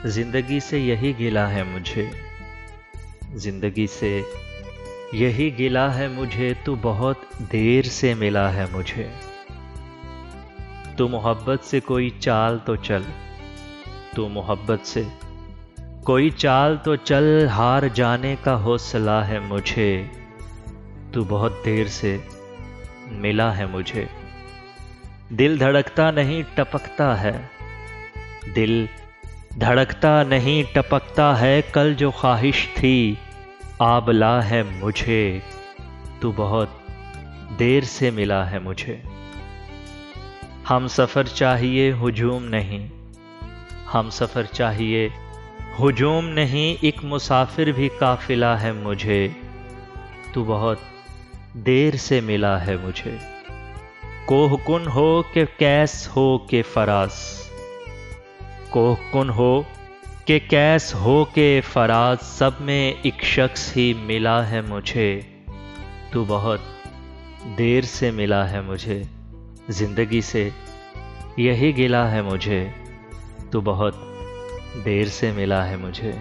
जिंदगी से यही गिला है मुझे, जिंदगी से यही गिला है मुझे, तू बहुत देर से मिला है मुझे। तू मोहब्बत से कोई चाल तो चल, तू मोहब्बत से कोई चाल तो चल, हार जाने का हौसला है मुझे। तू बहुत देर से मिला है मुझे। दिल धड़कता नहीं टपकता है, दिल धड़कता नहीं टपकता है, कल जो ख्वाहिश थी आबला है मुझे। तू बहुत देर से मिला है मुझे। हम सफ़र चाहिए हुजूम नहीं, हम सफ़र चाहिए हुजूम नहीं, एक मुसाफिर भी काफिला है मुझे। तू बहुत देर से मिला है मुझे। कोहकुन हो के कैस हो के फरास, कोहकुन हो के कैस हो के फराज, सब में एक शख्स ही मिला है मुझे। तू बहुत देर से मिला है मुझे। जिंदगी से यही गिला है मुझे, तू बहुत देर से मिला है मुझे।